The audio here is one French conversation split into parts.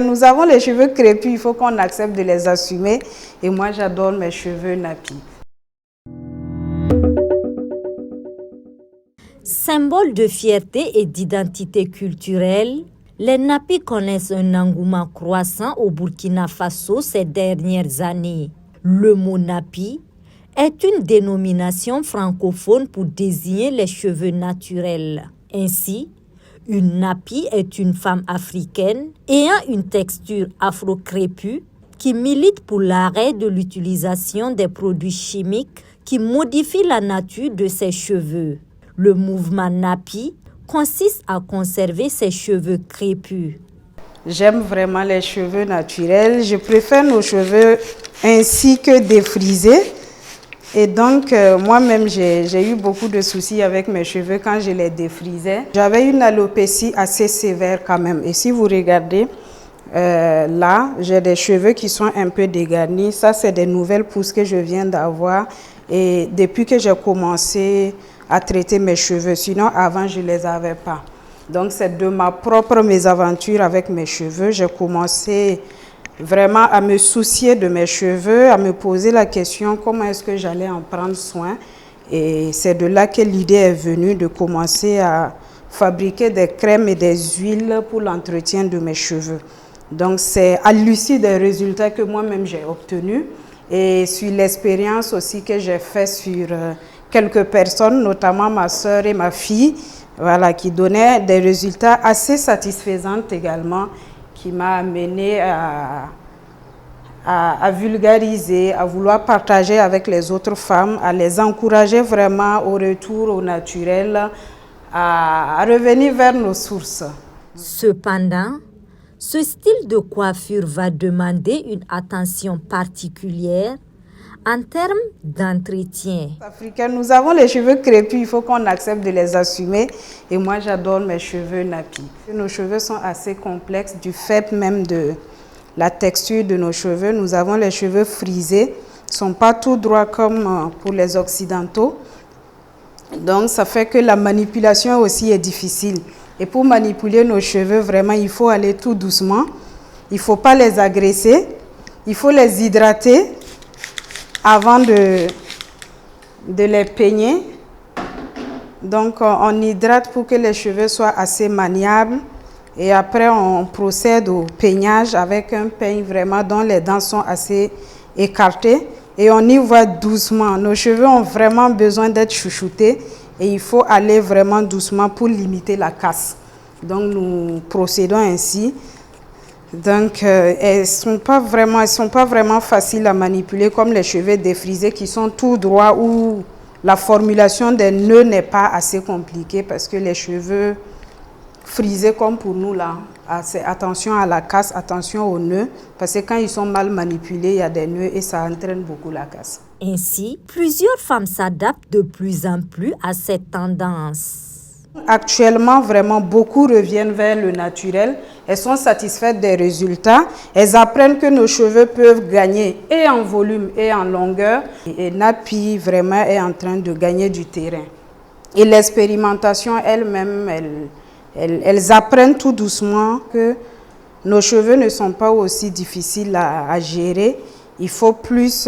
Nous avons les cheveux crépus, il faut qu'on accepte de les assumer. Et moi, j'adore mes cheveux nappies. Symbole de fierté et d'identité culturelle, les nappies connaissent un engouement croissant au Burkina Faso ces dernières années. Le mot nappy est une dénomination francophone pour désigner les cheveux naturels. Ainsi, une nappy est une femme africaine ayant une texture afro-crépue qui milite pour l'arrêt de l'utilisation des produits chimiques qui modifient la nature de ses cheveux. Le mouvement nappy consiste à conserver ses cheveux crépus. J'aime vraiment les cheveux naturels. Je préfère nos cheveux ainsi que défrisés. Et donc, moi-même, j'ai eu beaucoup de soucis avec mes cheveux quand je les défrisais. J'avais une alopécie assez sévère quand même. Et si vous regardez, là, j'ai des cheveux qui sont un peu dégarnis. Ça, c'est des nouvelles pousses que je viens d'avoir. Et depuis que j'ai commencé à traiter mes cheveux, sinon avant, je ne les avais pas. Donc, c'est de ma propre mésaventure avec mes cheveux. J'ai commencé vraiment à me soucier de mes cheveux, à me poser la question comment est-ce que j'allais en prendre soin. Et c'est de là que l'idée est venue de commencer à fabriquer des crèmes et des huiles pour l'entretien de mes cheveux. Donc c'est à l'issue des résultats que moi-même j'ai obtenus et sur l'expérience aussi que j'ai fait sur quelques personnes, notamment ma soeur et ma fille, voilà, qui donnaient des résultats assez satisfaisants également, qui m'a amené à vulgariser, à vouloir partager avec les autres femmes, à les encourager vraiment au retour au naturel, à revenir vers nos sources. Cependant, ce style de coiffure va demander une attention particulière en termes d'entretien. Africains, nous avons les cheveux crépus, il faut qu'on accepte de les assumer. Et moi, j'adore mes cheveux nappies. Nos cheveux sont assez complexes du fait même de la texture de nos cheveux. Nous avons les cheveux frisés, ils ne sont pas tout droits comme pour les occidentaux. Donc, ça fait que la manipulation aussi est difficile. Et pour manipuler nos cheveux, vraiment, il faut aller tout doucement. Il ne faut pas les agresser. Il faut les hydrater avant de les peigner. Donc, on hydrate pour que les cheveux soient assez maniables. Et après, on procède au peignage avec un peigne vraiment dont les dents sont assez écartées. Et on y va doucement. Nos cheveux ont vraiment besoin d'être chouchoutés. Et il faut aller vraiment doucement pour limiter la casse. Donc, nous procédons ainsi. Donc, elles ne sont pas vraiment faciles à manipuler comme les cheveux défrisés qui sont tout droits où la formulation des nœuds n'est pas assez compliquée parce que les cheveux frisés comme pour nous là, attention à la casse, attention aux nœuds parce que quand ils sont mal manipulés, il y a des nœuds et ça entraîne beaucoup la casse. Ainsi, plusieurs femmes s'adaptent de plus en plus à cette tendance. Actuellement, vraiment, beaucoup reviennent vers le naturel. Elles sont satisfaites des résultats. Elles apprennent que nos cheveux peuvent gagner et en volume et en longueur. Et Nappy, vraiment, est en train de gagner du terrain. Et l'expérimentation elle-même, elles apprennent tout doucement que nos cheveux ne sont pas aussi difficiles à gérer. Il faut plus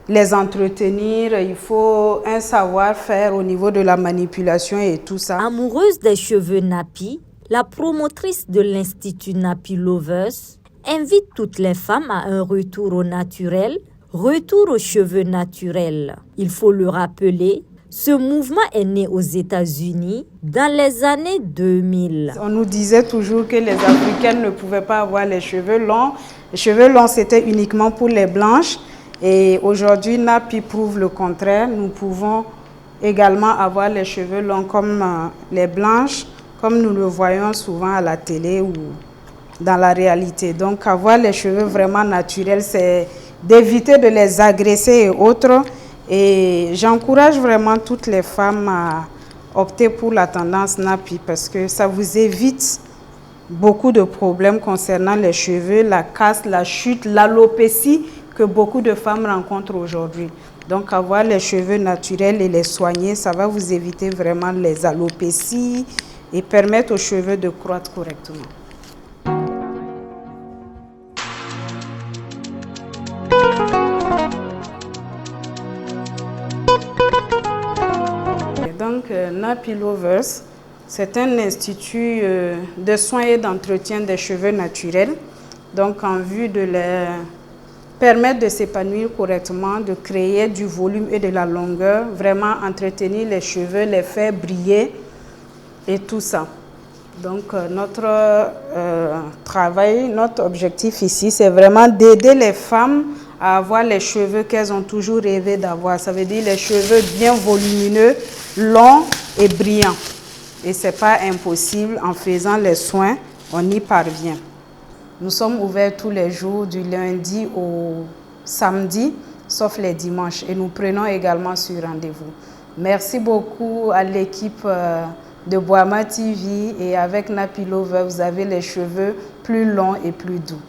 les entretenir, il faut un savoir-faire au niveau de la manipulation et tout ça. Amoureuse des cheveux nappy, la promotrice de l'Institut Nappy Lovers invite toutes les femmes à un retour au naturel, retour aux cheveux naturels. Il faut le rappeler, ce mouvement est né aux États-Unis dans les années 2000. On nous disait toujours que les Africaines ne pouvaient pas avoir les cheveux longs. Les cheveux longs, c'était uniquement pour les blanches. Et aujourd'hui, Nappy prouve le contraire. Nous pouvons également avoir les cheveux longs comme les blanches, comme nous le voyons souvent à la télé ou dans la réalité. Donc, avoir les cheveux vraiment naturels, c'est d'éviter de les agresser et autres. Et j'encourage vraiment toutes les femmes à opter pour la tendance Nappy parce que ça vous évite beaucoup de problèmes concernant les cheveux, la casse, la chute, l'alopécie que beaucoup de femmes rencontrent aujourd'hui. Donc, avoir les cheveux naturels et les soigner, ça va vous éviter vraiment les alopécies et permettre aux cheveux de croître correctement. Nappy Lovers, c'est un institut de soins et d'entretien des cheveux naturels, donc en vue de les permettre de s'épanouir correctement, de créer du volume et de la longueur, vraiment entretenir les cheveux, les faire briller et tout ça. Donc notre travail, notre objectif ici, c'est vraiment d'aider les femmes à avoir les cheveux qu'elles ont toujours rêvé d'avoir. Ça veut dire les cheveux bien volumineux, longs et brillants. Et ce n'est pas impossible, en faisant les soins, on y parvient. Nous sommes ouverts tous les jours, du lundi au samedi, sauf les dimanches. Et nous prenons également sur rendez-vous. Merci beaucoup à l'équipe de Boama TV. Et avec Nappy Lover, vous avez les cheveux plus longs et plus doux.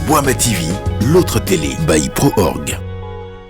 Boama TV, l'autre télé by Pro Org.